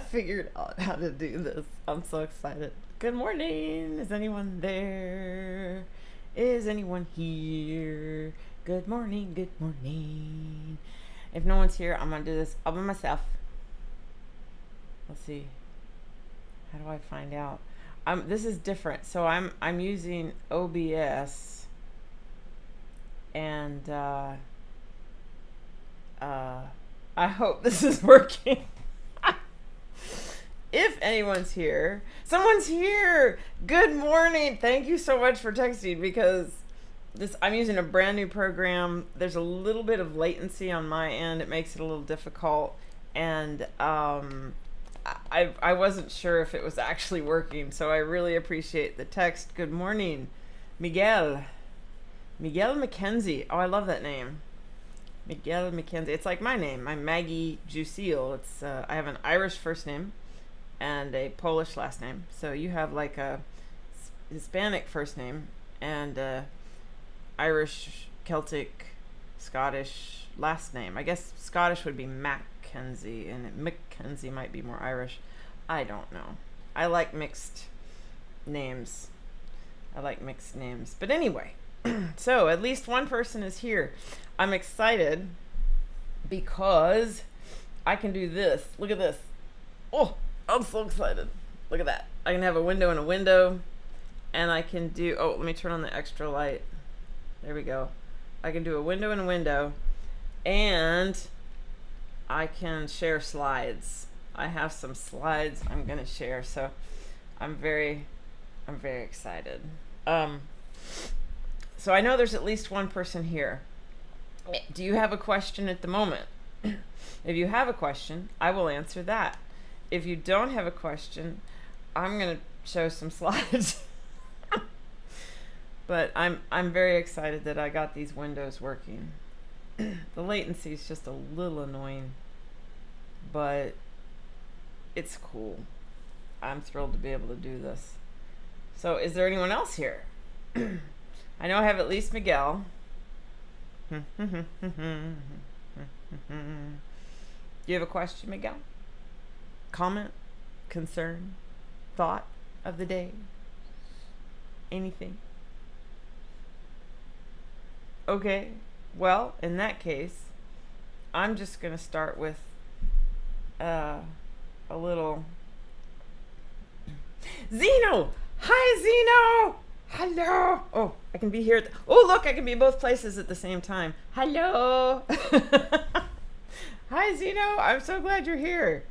figured out how to do this. I'm so excited. Good morning. Is anyone there? Is anyone here? Good morning. Good morning. If no one's here, I'm gonna do this all by myself. Let's see. How do I find out? This is different. So I'm using OBS, and I hope this is working. If anyone's here, someone's here. Good morning. Thank you so much for texting, because I'm using a brand new program. There's a little bit of latency on my end. It makes it a little difficult, and I wasn't sure if it was actually working, so I really appreciate the text. Good morning, Miguel McKenzie. Oh, I love that name, Miguel McKenzie. It's like my name. I'm Maggie Jusil. It's I have an Irish first name and a Polish last name. So you have like a Hispanic first name and a Irish, Celtic, Scottish last name. I guess Scottish would be Mackenzie, and Mackenzie might be more Irish. I don't know. I like mixed names. But anyway, so at least one person is here. I'm excited because I can do this. Look at this. Oh, I'm so excited. Look at that. I can have a window and a window, and I can do, oh, let me turn on the extra light. There we go. I can do a window and a window, and I can share slides. I have some slides I'm going to share, so I'm very excited. So I know there's at least one person here. Do you have a question at the moment? If you have a question, I will answer that. If you don't have a question, I'm going to show some slides. But I'm very excited that I got these windows working. The latency is just a little annoying, but it's cool. I'm thrilled to be able to do this. So is there anyone else here? I know I have at least Miguel. Do you have a question, Miguel? Comment, concern, thought of the day? Anything? Okay, well, in that case, I'm just going to start with a little... Zeno! Hi, Zeno! Hello! Oh, I can be here. Oh, look, I can be both places at the same time. Hello! Hi, Zeno. I'm so glad you're here.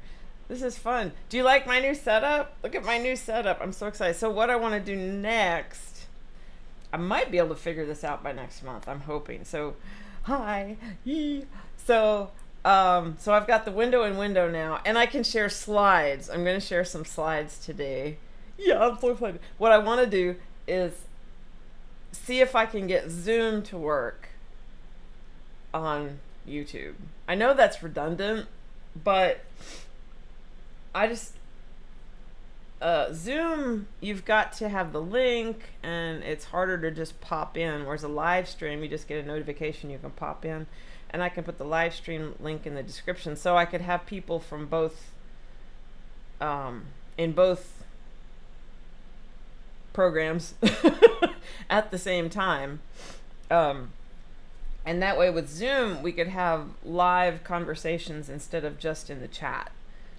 This is fun. Do you like my new setup? Look at my new setup. I'm so excited. So what I want to do next, I might be able to figure this out by next month. I'm hoping. So, hi. Yee. So I've got the window and window now, and I can share slides. I'm going to share some slides today. Yeah, I'm so excited. What I want to do is see if I can get Zoom to work on YouTube. I know that's redundant, but I just Zoom, you've got to have the link, and it's harder to just pop in, whereas a live stream, you just get a notification, you can pop in, and I can put the live stream link in the description, so I could have people from both in both programs at the same time, and that way with Zoom we could have live conversations instead of just in the chat,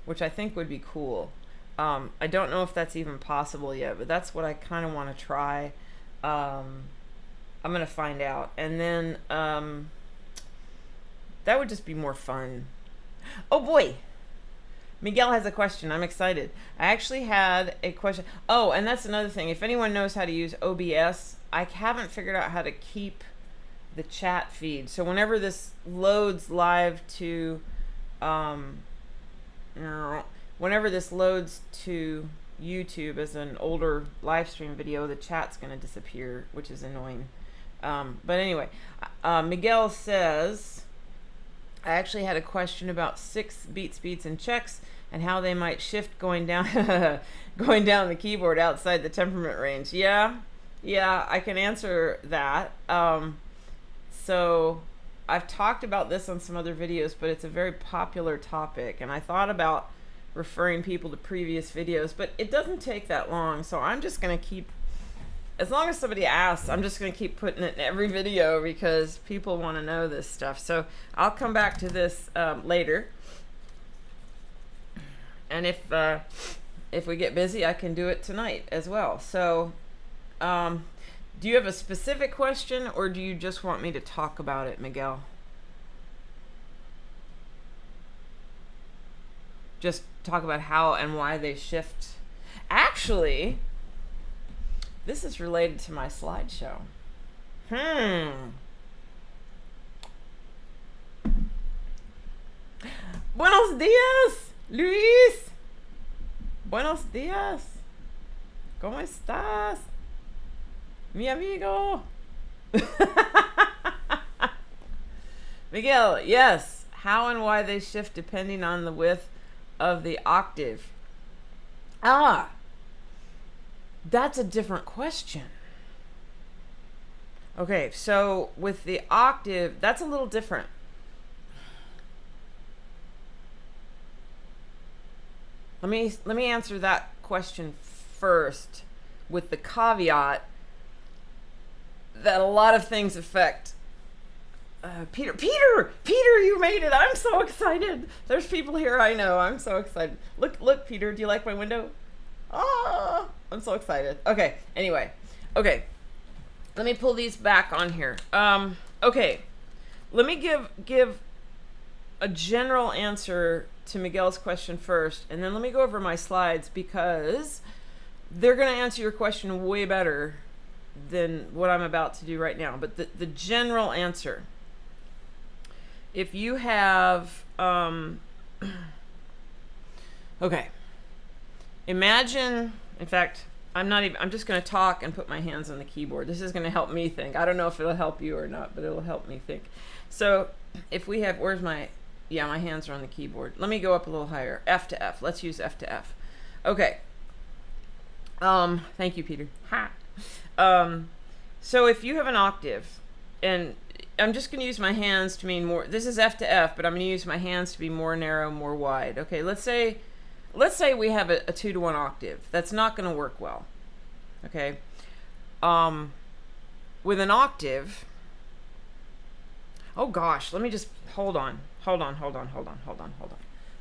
which I think would be cool. I don't know if that's even possible yet, but that's what I kind of want to try. I'm going to find out. And then that would just be more fun. Oh boy, Miguel has a question. I'm excited. I actually had a question. Oh, and that's another thing. If anyone knows how to use OBS, I haven't figured out how to keep the chat feed. So whenever this loads live to... whenever this loads to YouTube as an older live stream video, the chat's going to disappear, which is annoying. But anyway, Miguel says, I actually had a question about 6 beat speeds and checks and how they might shift going down going down the keyboard outside the temperament range. Yeah, I can answer that. So I've talked about this on some other videos, but it's a very popular topic, and I thought about referring people to previous videos, but it doesn't take that long, so I'm just going to keep, as long as somebody asks, I'm just going to keep putting it in every video because people want to know this stuff. So I'll come back to this later, and if we get busy, I can do it tonight as well. So do you have a specific question, or do you just want me to talk about it, Miguel? Just talk about how and why they shift. Actually, this is related to my slideshow. Buenos dias, Luis. Buenos dias. ¿Cómo estás, mi amigo? Miguel, yes. How and why they shift depending on the width of the octave. Ah, that's a different question. Okay, so with the octave, that's a little different. Let me answer that question first with the caveat that a lot of things affect Peter, you made it. I'm so excited. There's people here I know. I'm so excited. Look, Peter, do you like my window? Ah, I'm so excited. Okay, anyway. Okay, let me pull these back on here. Okay, let me give a general answer to Miguel's question first, and then let me go over my slides because they're going to answer your question way better than what I'm about to do right now. But the general answer, if you have, okay, imagine, in fact, I'm just going to talk and put my hands on the keyboard. This is going to help me think. I don't know if it'll help you or not, but it'll help me think. So if we have, my hands are on the keyboard. Let me go up a little higher. F to F. Let's use F to F. Okay. Thank you, Peter. Ha. So if you have an octave, and I'm just going to use my hands to mean more. This is F to F, but I'm going to use my hands to be more narrow, more wide. Okay, let's say we have a 2-to-1 octave. That's not going to work well. Okay. With an octave, oh gosh, let me just hold on.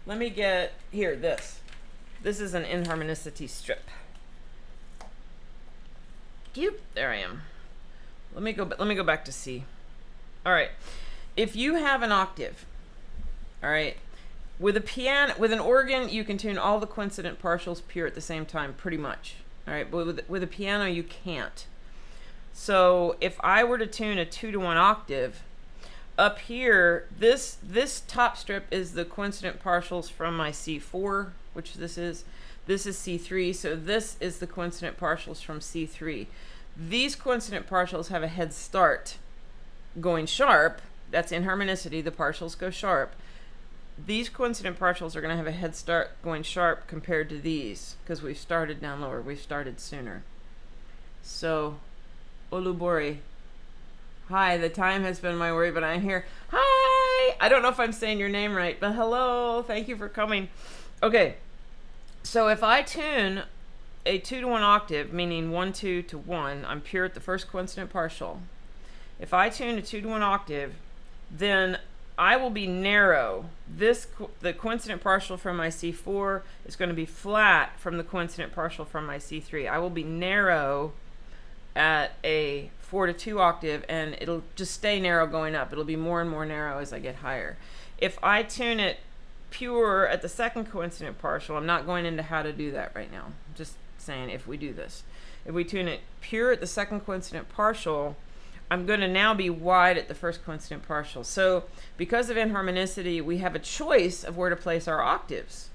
Let me get here. This is an inharmonicity strip. There I am. Let me go back to C. All right. If you have an octave, all right, with an organ, you can tune all the coincident partials pure at the same time, pretty much. All right, but with a piano, you can't. So if I were to tune a 2-to-1 octave, up here, this top strip is the coincident partials from my C4, which this is C3, so this is the coincident partials from C3. These coincident partials have a head start going sharp. That's inharmonicity, the partials go sharp. These coincident partials are going to have a head start going sharp compared to these, because we've started down lower, we've started sooner. So, Olubori. Hi, the time has been my worry, but I'm here. Hi! I don't know if I'm saying your name right, but hello, thank you for coming. Okay, so if I tune a 2-to-1 octave, meaning 1-2 to 1, I'm pure at the first coincident partial. If I tune a 2-to-1 octave, then I will be narrow. The coincident partial from my C4 is going to be flat from the coincident partial from my C3. I will be narrow at a 4-to-2 octave, and it'll just stay narrow going up. It'll be more and more narrow as I get higher. If I tune it pure at the second coincident partial, I'm not going into how to do that right now. I'm just saying if we do this. If we tune it pure at the second coincident partial, I'm going to now be wide at the first coincident partial. So because of inharmonicity, we have a choice of where to place our octaves.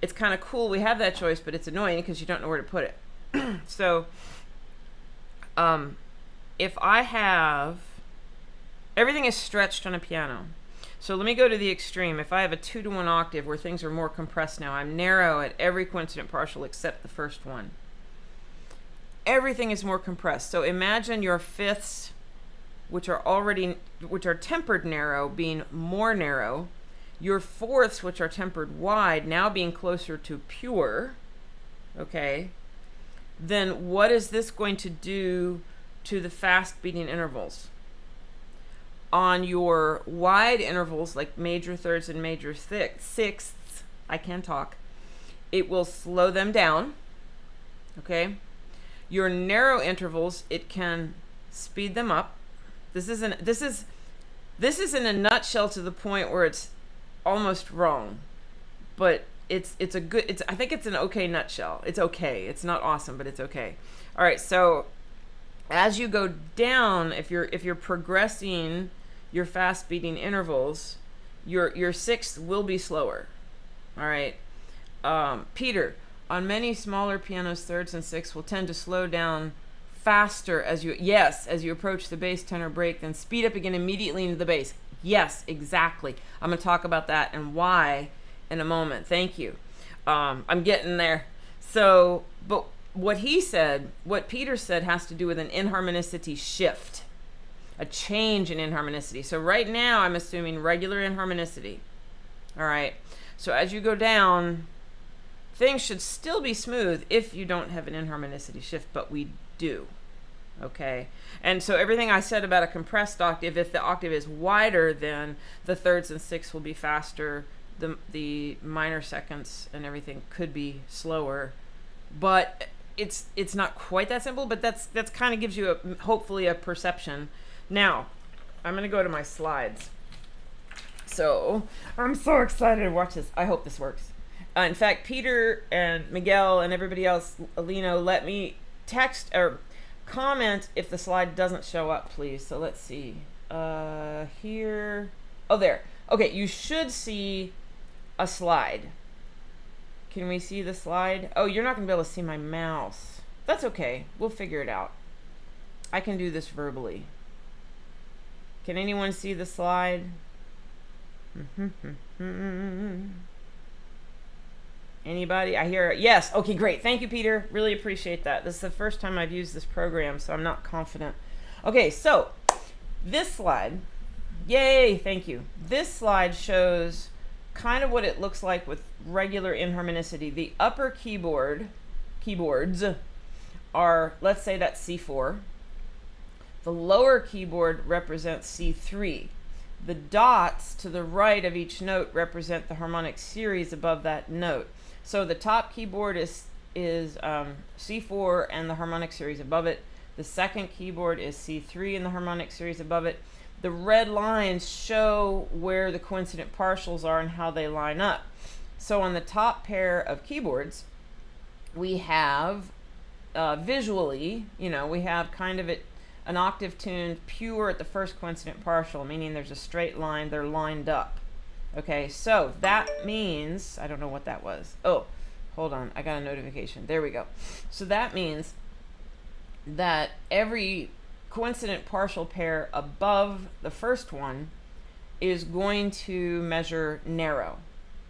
It's kind of cool we have that choice, but it's annoying because you don't know where to put it. So if I have, everything is stretched on a piano. So let me go to the extreme. If I have a 2-to-1 octave where things are more compressed now, I'm narrow at every coincident partial except the first one. Everything is more compressed. So imagine your fifths, which are tempered narrow, being more narrow. Your fourths, which are tempered wide, now being closer to pure, okay, then what is this going to do to the fast beating intervals? On your wide intervals, like major thirds and major sixths, I can talk, it will slow them down, okay? Your narrow intervals, it can speed them up. This is in a nutshell to the point where it's almost wrong, but I think it's an okay nutshell. It's okay. It's not awesome, but it's okay. All right. So as you go down, if you're progressing your fast beating intervals, your sixth will be slower. All right. Peter, on many smaller pianos, thirds and sixths will tend to slow down faster as you approach the bass tenor break, then speed up again immediately into the bass. Yes, exactly. I'm going to talk about that and why in a moment. Thank you. I'm getting there. So, but what Peter said has to do with an inharmonicity shift, a change in inharmonicity. So right now I'm assuming regular inharmonicity. All right. So as you go down, things should still be smooth if you don't have an inharmonicity shift, but we do. Okay. And so everything I said about a compressed octave, if the octave is wider, then the thirds and sixths will be faster. The minor seconds and everything could be slower, but it's not quite that simple, but that's kind of gives you hopefully a perception. Now, I'm going to go to my slides. So, I'm so excited to watch this. I hope this works. In fact, Peter and Miguel and everybody else, Alino, let me text or comment if the slide doesn't show up, please. So let's see. Here. Oh, there. Okay, you should see a slide. Can we see the slide? Oh, you're not going to be able to see my mouse. That's okay. We'll figure it out. I can do this verbally. Can anyone see the slide? Anybody? I hear it. Yes. Okay, great. Thank you, Peter. Really appreciate that. This is the first time I've used this program, so I'm not confident. Okay, so this slide, yay, thank you. This slide shows kind of what it looks like with regular inharmonicity. The upper keyboards are, let's say that's C4. The lower keyboard represents C3. The dots to the right of each note represent the harmonic series above that note. So the top keyboard is C4 and the harmonic series above it. The second keyboard is C3 and the harmonic series above it. The red lines show where the coincident partials are and how they line up. So on the top pair of keyboards, we have visually, we have kind of an octave tuned pure at the first coincident partial, meaning there's a straight line, they're lined up. Okay, so that means, I don't know what that was. Oh, hold on, I got a notification. There we go. So that means that every coincident partial pair above the first one is going to measure narrow.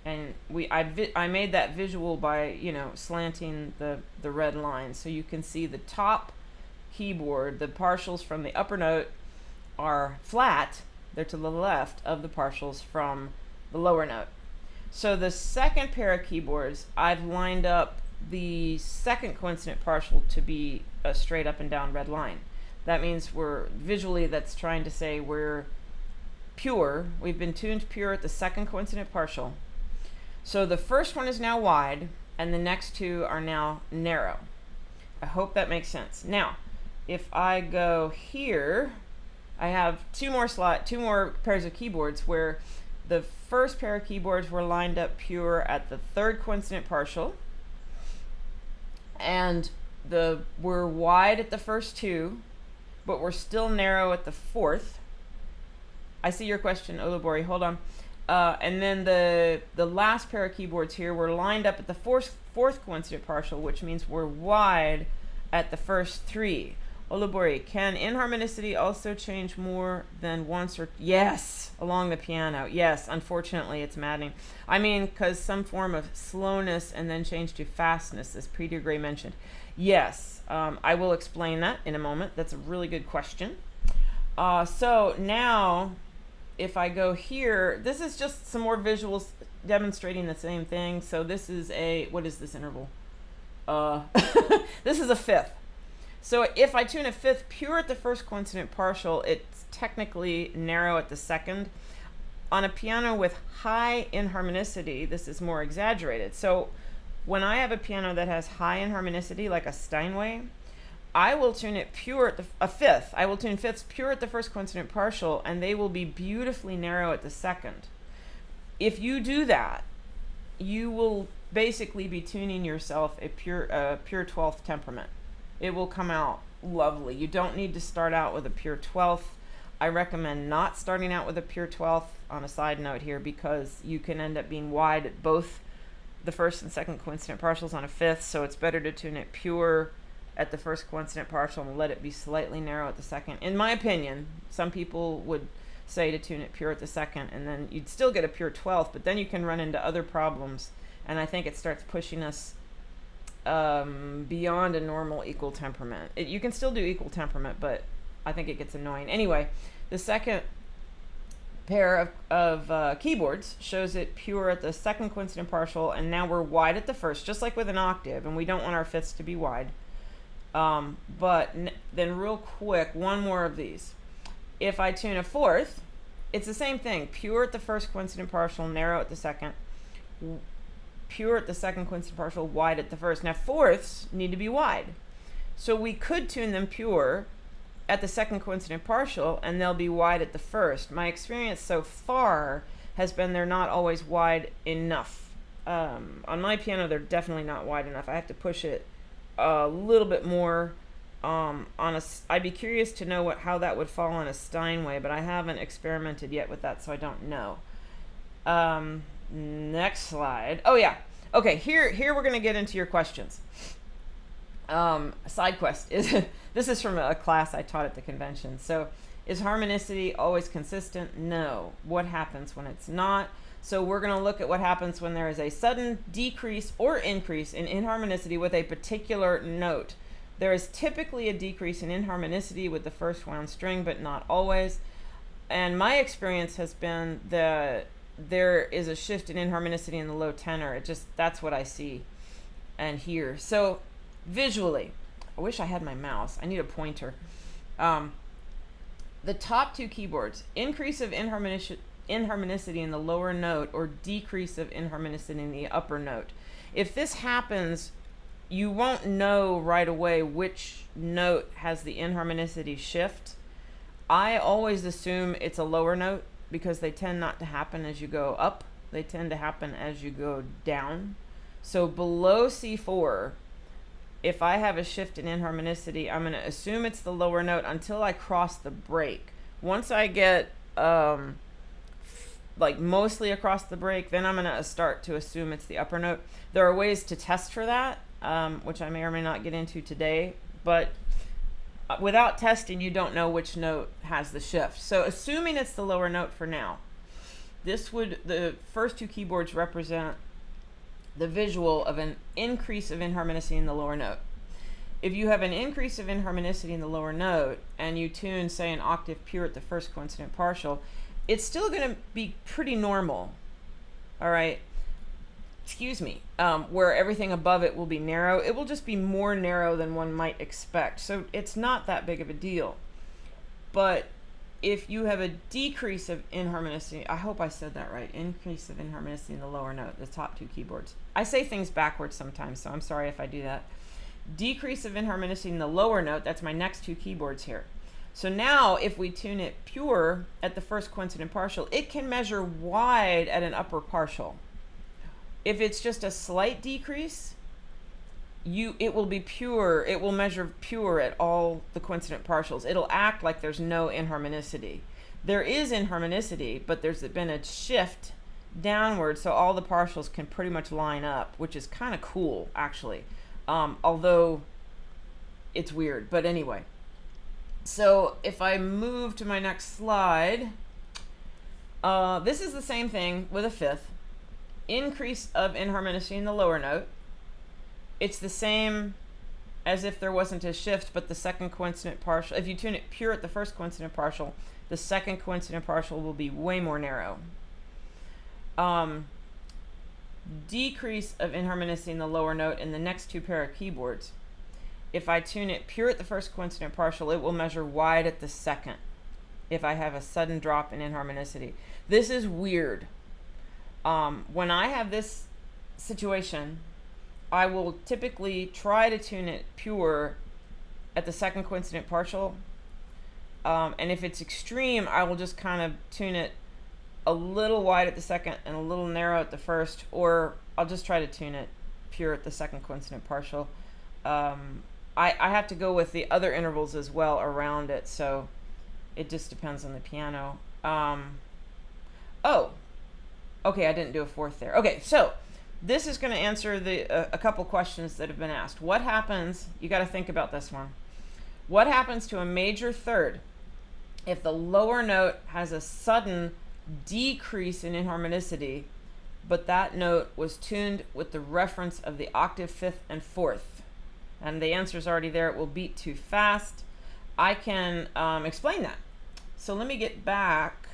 And I made that visual by, slanting the red line. So you can see the top keyboard, the partials from the upper note are flat. They're to the left of the partials from the lower note. So the second pair of keyboards, I've lined up the second coincident partial to be a straight up and down red line. That means that's trying to say we're pure. We've been tuned pure at the second coincident partial. So the first one is now wide, and the next two are now narrow. I hope that makes sense. Now, if I go here, I have two more pairs of keyboards where the first pair of keyboards were lined up pure at the third coincident partial, and we're wide at the first two, but we're still narrow at the fourth. I see your question, Olubori. Hold on. And then the last pair of keyboards here were lined up at the fourth coincident partial, which means we're wide at the first three. Olubori, can inharmonicity also change more than once or yes along the piano? Yes, unfortunately it's maddening. I mean, because some form of slowness and then change to fastness, as Peter Gray mentioned. Yes, I will explain that in a moment. That's a really good question. So now if I go here, this is just some more visuals demonstrating the same thing. So this is a, what is this interval? This is a fifth. So if I tune a fifth pure at the first coincident partial, it's technically narrow at the second. On a piano with high inharmonicity, this is more exaggerated. So when I have a piano that has high inharmonicity, like a Steinway, I will tune it pure at a fifth. I will tune fifths pure at the first coincident partial, and they will be beautifully narrow at the second. If you do that, you will basically be tuning yourself a pure 12th temperament. It will come out lovely. You don't need to start out with a pure 12th. I recommend not starting out with a pure 12th, on a side note here, because you can end up being wide at both the first and second coincident partials on a fifth, so it's better to tune it pure at the first coincident partial and let it be slightly narrow at the second. In my opinion, some people would say to tune it pure at the second, and then you'd still get a pure 12th, but then you can run into other problems, and I think it starts pushing us beyond a normal equal temperament. You can still do equal temperament, but I think it gets annoying. Anyway, the second pair of keyboards shows it pure at the second coincident partial, and now we're wide at the first, just like with an octave, and we don't want our fifths to be wide. But then real quick, one more of these. If I tune a fourth, it's the same thing. Pure at the first coincident partial, narrow at the second. Pure at the second coincident partial, wide at the first. Now fourths need to be wide. So we could tune them pure at the second coincident partial, and they'll be wide at the first. My experience so far has been they're not always wide enough. On my piano, they're definitely not wide enough. I have to push it a little bit more. I'd be curious to know how that would fall on a Steinway, but I haven't experimented yet with that, so I don't know. Next slide. Oh yeah. Okay, here we're gonna get into your questions. Side quest is this is from a class I taught at the convention. So, is harmonicity always consistent? No. What happens when it's not? So we're going to look at what happens when there is a sudden decrease or increase in inharmonicity with a particular note. There is typically a decrease in inharmonicity with the first wound string, but not always. And my experience has been that there is a shift in inharmonicity in the low tenor. That's what I see and hear. So visually, I wish I had my mouse. I need a pointer. The top two keyboards, increase of inharmonicity in the lower note or decrease of inharmonicity in the upper note. If this happens, you won't know right away which note has the inharmonicity shift. I always assume it's a lower note because they tend not to happen as you go up. They tend to happen as you go down. So below C4, if I have a shift in inharmonicity, I'm going to assume it's the lower note until I cross the break. Once I get like mostly across the break, then I'm going to start to assume it's the upper note. There are ways to test for that, which I may or may not get into today, but without testing, you don't know which note has the shift. So assuming it's the lower note for now, the first two keyboards represent the visual of an increase of inharmonicity in the lower note. If you have an increase of inharmonicity in the lower note and you tune, say, an octave pure at the first coincident partial, it's still going to be pretty normal, all right? Excuse me, where everything above it will be narrow. It will just be more narrow than one might expect. So it's not that big of a deal. But if you have a decrease of inharmonicity, I hope I said that right, increase of inharmonicity in the lower note, the top two keyboards. I say things backwards sometimes, so I'm sorry if I do that. Decrease of inharmonicity in the lower note, that's my next two keyboards here. So now if we tune it pure at the first coincident partial, it can measure wide at an upper partial. If it's just a slight decrease, it will be pure. It will measure pure at all the coincident partials. It'll act like there's no inharmonicity. There is inharmonicity, but there's been a shift downward, so all the partials can pretty much line up, which is kind of cool, actually. Although it's weird, but anyway. So if I move to my next slide, this is the same thing with a fifth. Increase of inharmonicity in the lower note. It's the same as if there wasn't a shift, but the second coincident partial, if you tune it pure at the first coincident partial, the second coincident partial will be way more narrow. Decrease of inharmonicity in the lower note in the next two pair of keyboards. If I tune it pure at the first coincident partial, it will measure wide at the second if I have a sudden drop in inharmonicity. This is weird. When I have this situation, I will typically try to tune it pure at the second coincident partial. And if it's extreme, I will just kind of tune it a little wide at the second and a little narrow at the first, or I'll just try to tune it pure at the second coincident partial. I have to go with the other intervals as well around it, so it just depends on the piano. Oh, okay, I didn't do a fourth there. Okay, so this is going to answer a couple questions that have been asked. What happens, you got to think about this one. What happens to a major third if the lower note has a sudden decrease in inharmonicity, but that note was tuned with the reference of the octave fifth and fourth? And the answer is already there. It will beat too fast. I can explain that. So let me get back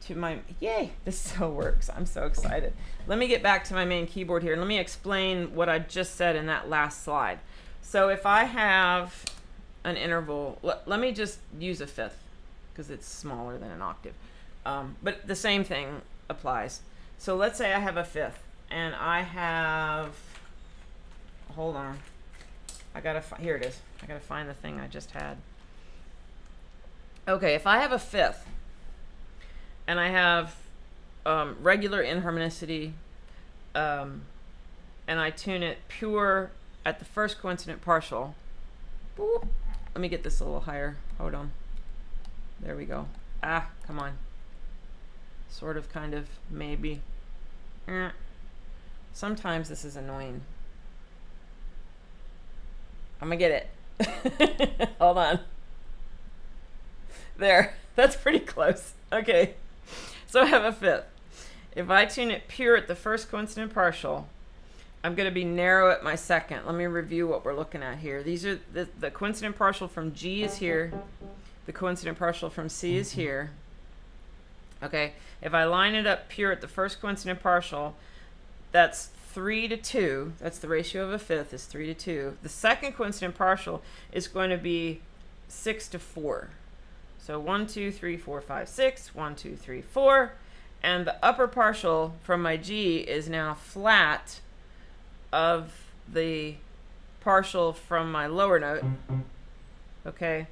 to my, yay, this still works. I'm so excited. Let me get back to my main keyboard here and let me explain what I just said in that last slide. So if I have an interval, let me just use a fifth because it's smaller than an octave. But the same thing applies. So let's say I have a fifth and I have, hold on, here it is. I gotta find the thing I just had. Okay, if I have a fifth and I have regular inharmonicity and I tune it pure at the first coincident partial, boop, let me get this a little higher. Hold on. There we go. Ah, come on. Sort of, kind of, maybe. Sometimes this is annoying. I'm gonna get it. Hold on. There. That's pretty close. Okay. So I have a fifth. If I tune it pure at the first coincident partial, I'm going to be narrow at my second. Let me review what we're looking at here. These are the coincident partial from G is here. The coincident partial from C is here. Okay. If I line it up pure at the first coincident partial, that's 3 to 2. That's the ratio of a fifth is 3 to 2. The second coincident partial is going to be 6 to 4. So 1, 2, 3, 4, 5, 6. 1, 2, 3, 4. And the upper partial from my G is now flat of the partial from my lower note. Okay.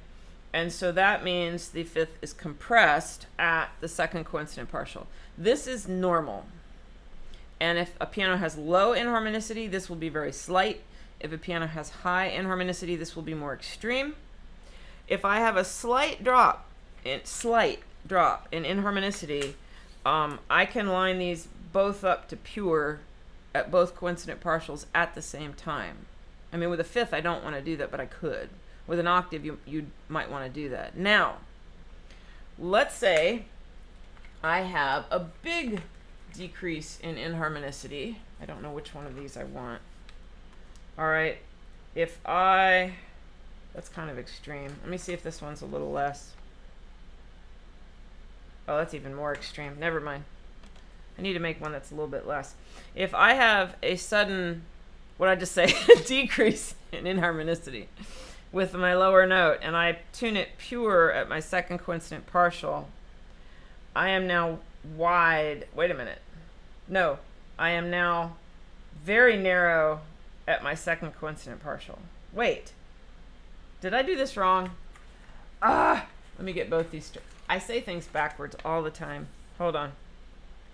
And so that means the fifth is compressed at the second coincident partial. This is normal. And if a piano has low inharmonicity, this will be very slight. If a piano has high inharmonicity, this will be more extreme. If I have a slight drop in inharmonicity, I can line these both up to pure at both coincident partials at the same time. I mean, with a fifth, I don't want to do that, but I could. With an octave, you might want to do that. Now, let's say I have a big decrease in inharmonicity. I don't know which one of these I want. All right. That's kind of extreme. Let me see if this one's a little less. Oh, that's even more extreme. Never mind. I need to make one that's a little bit less. If I have a sudden, what did I just say, decrease in inharmonicity with my lower note, and I tune it pure at my second coincident partial, I am now wide. Wait a minute. No, I am now very narrow at my second coincident partial. Wait. Did I do this wrong? Let me get both these. I say things backwards all the time. Hold on.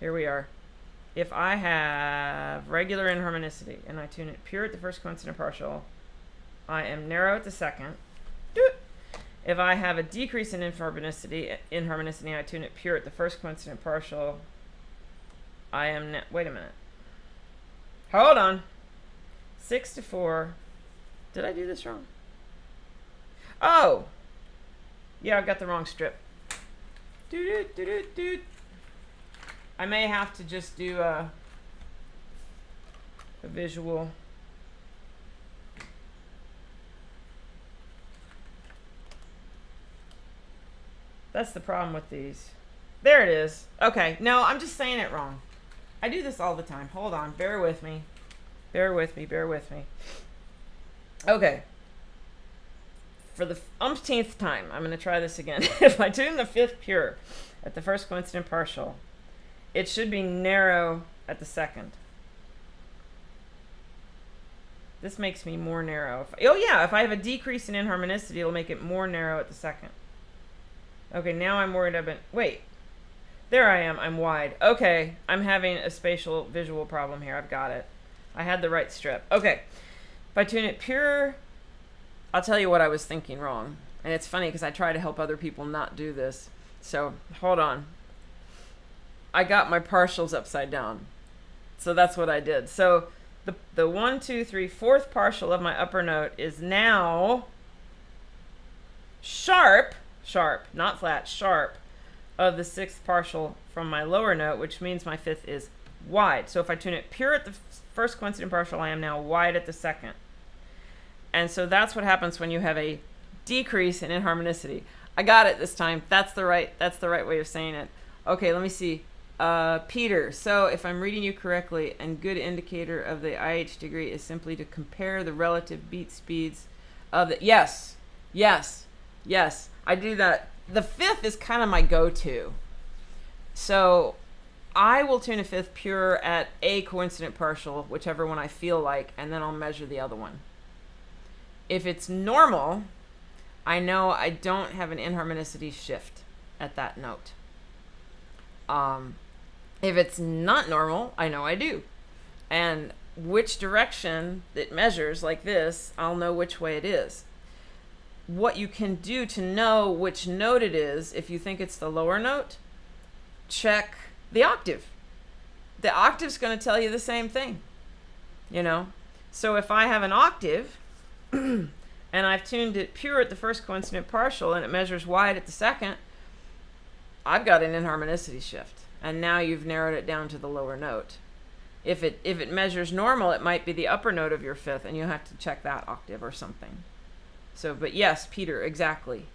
Here we are. If I have regular inharmonicity and I tune it pure at the first coincident partial, I am narrow at the second. If I have a decrease in inharmonicity, I tune it pure at the first coincident partial, I am wait a minute. Hold on. 6 to 4. Did I do this wrong? Oh! Yeah, I've got the wrong strip. I may have to just do a visual. That's the problem with these. There it is. Okay, no, I'm just saying it wrong. I do this all the time. Hold on, bear with me. Bear with me, bear with me. Okay. For the umpteenth time, I'm going to try this again. If I tune the fifth pure at the first coincident partial, it should be narrow at the second. This makes me more narrow. If I have a decrease in inharmonicity, it'll make it more narrow at the second. Okay, now I'm worried about... Wait. There I am. I'm wide. Okay, I'm having a spatial visual problem here. I've got it. I had the right strip. Okay. If I tune it pure, I'll tell you what I was thinking wrong. And it's funny because I try to help other people not do this. So, hold on. I got my partials upside down. So that's what I did. So the 1, 2, 3, fourth partial of my upper note is now sharp, not flat, sharp, of the sixth partial from my lower note, which means my fifth is wide. So if I tune it pure at the first coincident partial, I am now wide at the second. And so that's what happens when you have a decrease in inharmonicity. I got it this time. That's the right way of saying it. Okay, let me see. Peter, so if I'm reading you correctly, a good indicator of the IH degree is simply to compare the relative beat speeds of the... Yes, I do that. The fifth is kind of my go-to. So I will tune a fifth pure at a coincident partial, whichever one I feel like, and then I'll measure the other one. If it's normal, I know I don't have an inharmonicity shift at that note. If it's not normal, I know I do. And which direction it measures like this, I'll know which way it is. What you can do to know which note it is, if you think it's the lower note, check the octave. The octave's going to tell you the same thing, you know? So if I have an octave and I've tuned it pure at the first coincident partial and it measures wide at the second, I've got an inharmonicity shift. And now you've narrowed it down to the lower note. If it measures normal, it might be the upper note of your fifth, and you'll have to check that octave or something. So, but yes, Peter, exactly.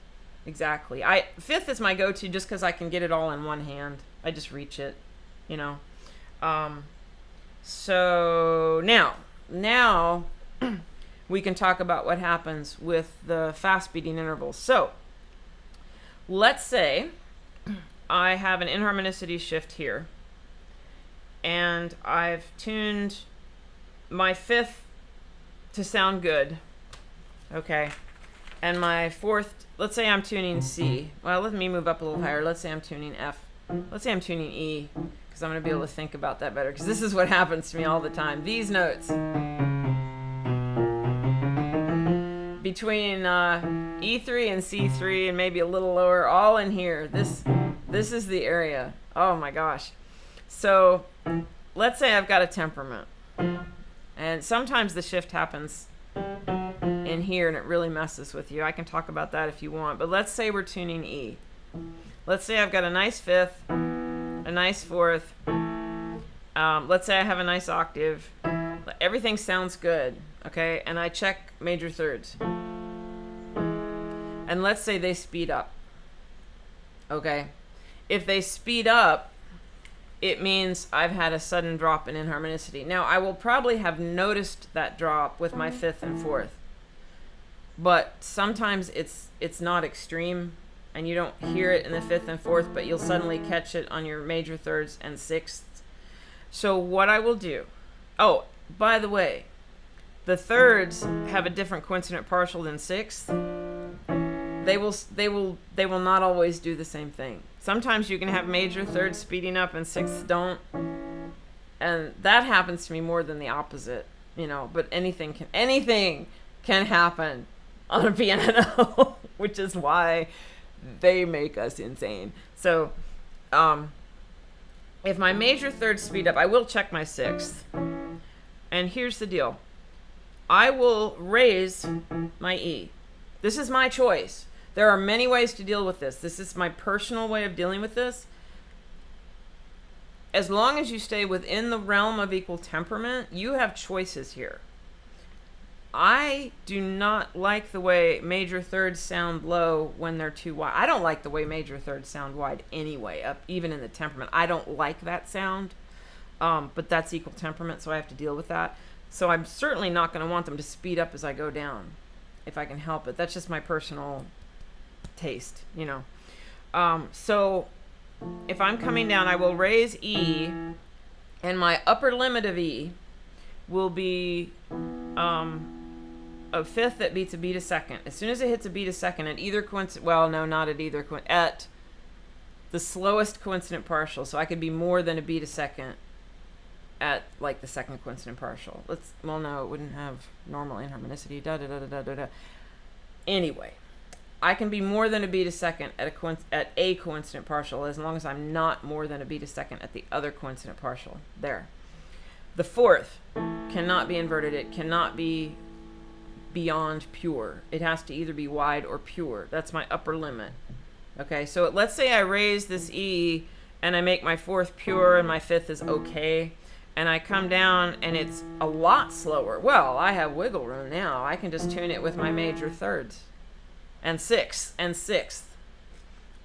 Fifth is my go-to just because I can get it all in one hand. I just reach it, you know. So now we can talk about what happens with the fast beating intervals. So let's say I have an inharmonicity shift here, and I've tuned my fifth to sound good, okay, and my fourth, let's say I'm tuning C. Well, let me move up a little higher. Let's say I'm tuning F. Let's say I'm tuning E, because I'm going to be able to think about that better, because this is what happens to me all the time. These notes between E3 and C3 and maybe a little lower, all in here. This is the area. Oh my gosh. So let's say I've got a temperament. And sometimes the shift happens in here and it really messes with you. I can talk about that if you want. But let's say we're tuning E. Let's say I've got a nice fifth, a nice fourth. Let's say I have a nice octave. Everything sounds good. Okay? And I check major thirds. And let's say they speed up. Okay? If they speed up, it means I've had a sudden drop in inharmonicity. Now, I will probably have noticed that drop with my fifth and fourth. But sometimes it's not extreme, and you don't hear it in the fifth and fourth, but you'll suddenly catch it on your major thirds and sixths. So what I will do... Oh, by the way, the thirds have a different coincident partial than sixths. They will not always do the same thing. Sometimes you can have major thirds speeding up and sixths don't. And that happens to me more than the opposite, you know, but anything can happen on a piano, which is why they make us insane. So, if my major thirds speed up, I will check my sixth. And here's the deal. I will raise my E. This is my choice. There are many ways to deal with this. This is my personal way of dealing with this. As long as you stay within the realm of equal temperament, you have choices here. I do not like the way major thirds sound low when they're too wide. I don't like the way major thirds sound wide anyway, even in the temperament. I don't like that sound, but that's equal temperament, so I have to deal with that. So I'm certainly not going to want them to speed up as I go down, if I can help it. That's just my personal taste, you know. So if I'm coming down, I will raise E, and my upper limit of E will be a fifth that beats a beat a second. As soon as it hits a beat a second at either coincident, well, no, not at either, at the slowest coincident partial. So I could be more than a beat a second at like the second coincident partial. Well, no, it wouldn't have normal inharmonicity. Anyway, I can be more than a beat a second at a coincident partial as long as I'm not more than a beat a second at the other coincident partial. There. The fourth cannot be inverted. It cannot be beyond pure. It has to either be wide or pure. That's my upper limit. Okay, so let's say I raise this E and I make my fourth pure and my fifth is okay, and I come down and it's a lot slower. Well, I have wiggle room now. I can just tune it with my major thirds and sixth and sixth.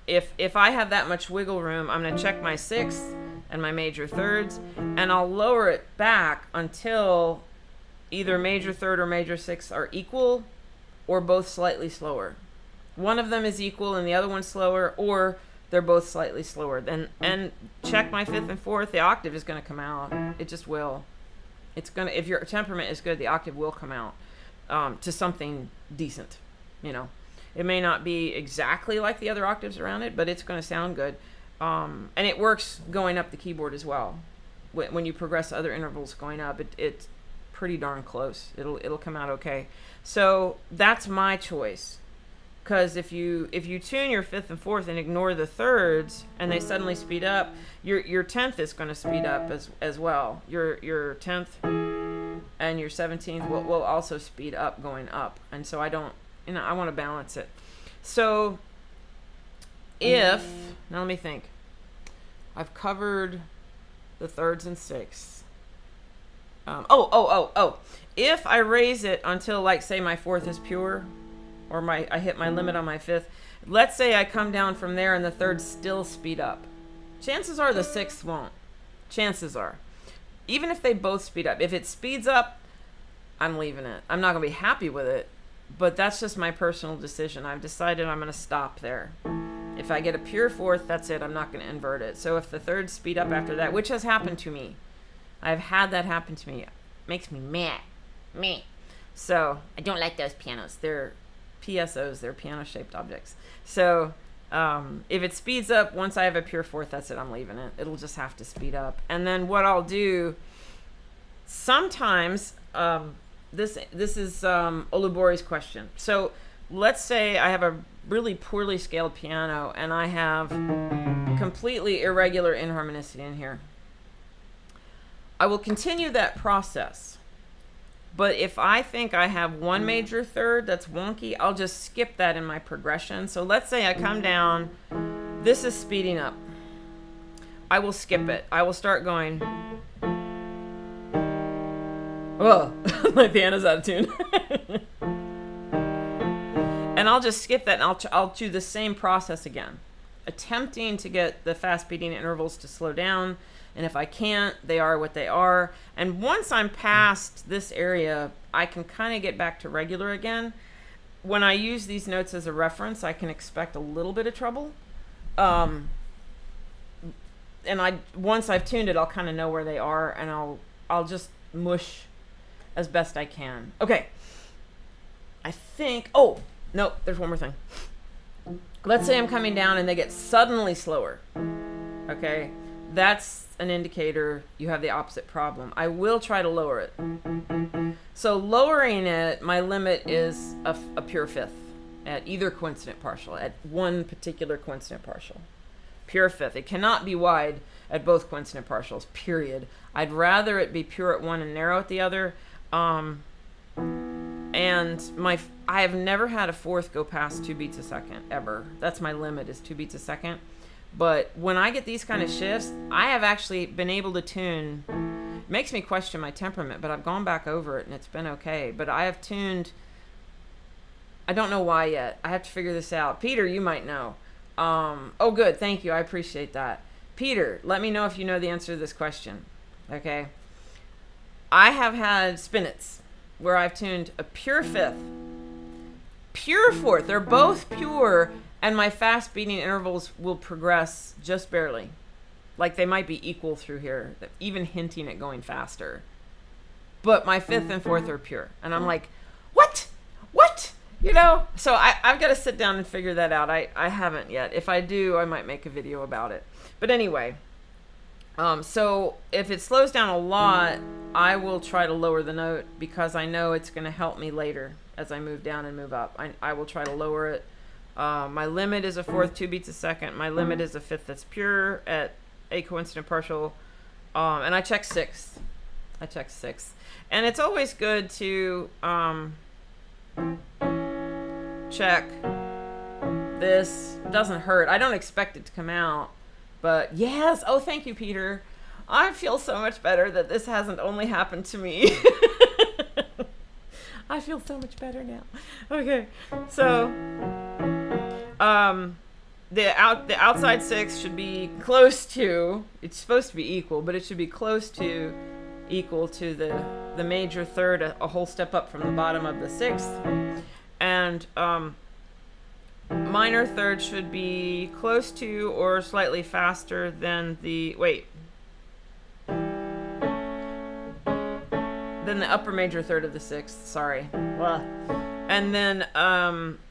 If I have that much wiggle room, I'm going to check my sixth and my major thirds, and I'll lower it back until either major third or major sixth are equal or both slightly slower. One of them is equal and the other one's slower, or they're both slightly slower. And check my fifth and fourth, the octave is going to come out. It just will. It's going to, if your temperament is good, the octave will come out to something decent, you know. It may not be exactly like the other octaves around it, but it's going to sound good. And it works going up the keyboard as well. When you progress other intervals going up, it's pretty darn close. It'll come out okay. So that's my choice. Because if you tune your fifth and fourth and ignore the thirds, and they suddenly speed up, your 10th is going to speed up as well. Your 10th and your 17th will also speed up going up. And so I want to balance it. So now let me think. I've covered the thirds and sixths. If I raise it until, like, say my fourth is pure, or I hit my limit on my fifth, let's say I come down from there and the thirds still speed up. Chances are the sixth won't. Chances are. Even if they both speed up. If it speeds up, I'm leaving it. I'm not going to be happy with it, but that's just my personal decision. I've decided I'm going to stop there. If I get a pure fourth, that's it. I'm not going to invert it. So if the thirds speed up after that, which has happened to me, I've had that happen to me. It makes me mad. Me. So I don't like those pianos. They're PSOs. They're piano-shaped objects. So if it speeds up, once I have a pure fourth, that's it. I'm leaving it. It'll just have to speed up. And then what I'll do, sometimes, this is Olubori's question. So let's say I have a really poorly scaled piano and I have completely irregular inharmonicity in here. I will continue that process, but if I think I have one major third that's wonky, I'll just skip that in my progression. So let's say I come down, this is speeding up. I will skip it. I will start going, oh, my piano's out of tune. And I'll just skip that, and I'll do the same process again, attempting to get the fast beating intervals to slow down. And if I can't, they are what they are. And once I'm past this area, I can kind of get back to regular again. When I use these notes as a reference, I can expect a little bit of trouble. And once I've tuned it, I'll kind of know where they are, and I'll just mush as best I can. Okay. I think, oh, no, there's one more thing. Let's say I'm coming down and they get suddenly slower. Okay. That's an indicator you have the opposite problem. I will try to lower it. So lowering it, my limit is a pure fifth at either coincident partial, at one particular coincident partial. Pure fifth. It cannot be wide at both coincident partials, period. I'd rather it be pure at one and narrow at the other. And I have never had a fourth go past 2 beats a second, ever. That's my limit, is 2 beats a second. But when I get these kind of shifts, I have actually been able to tune makes me question my temperament, but I've gone back over it and it's been okay. But I have tuned, I don't know why yet. I have to figure this out. Peter, you might know. Oh, good. Thank you. I appreciate that. Peter, let me know if you know the answer to this question. Okay. I have had spinets where I've tuned a pure fifth, pure fourth. They're both pure, and my fast beating intervals will progress just barely. Like they might be equal through here, even hinting at going faster. But my fifth and fourth are pure. And I'm like, what? What? You know? So I've got to sit down and figure that out. I haven't yet. If I do, I might make a video about it. But anyway, so if it slows down a lot, I will try to lower the note because I know it's going to help me later as I move down and move up. I will try to lower it. My limit is a fourth, 2 beats a second. My limit is a fifth that's pure at a coincident partial. And I check sixth. And it's always good to check this. It doesn't hurt. I don't expect it to come out. But yes. Oh, thank you, Peter. I feel so much better that this hasn't only happened to me. I feel so much better now. Okay. So the outside six should be close to, it's supposed to be equal, but it should be close to equal to the major third, a whole step up from the bottom of the sixth. And minor third should be close to or slightly faster than the, than the upper major third of the sixth, sorry. Blah. And then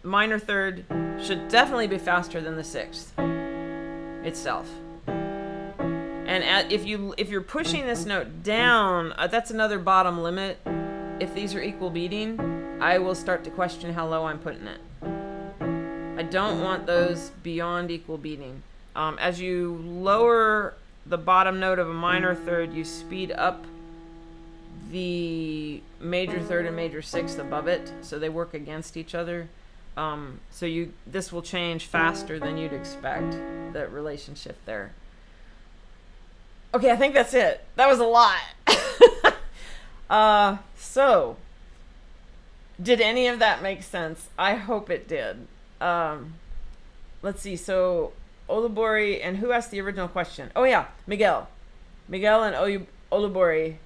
minor third should definitely be faster than the sixth itself. And if you're pushing this note down, that's another bottom limit. If these are equal beating, I will start to question how low I'm putting it. I don't want those beyond equal beating. As you lower the bottom note of a minor third, you speed up the major third and major sixth above it, so they work against each other. So this will change faster than you'd expect, the relationship there. Okay, I think that's it. That was a lot. So did any of that make sense? I hope it did. Let's see. So Olubori, and who asked the original question? Oh yeah, Miguel and Olubori.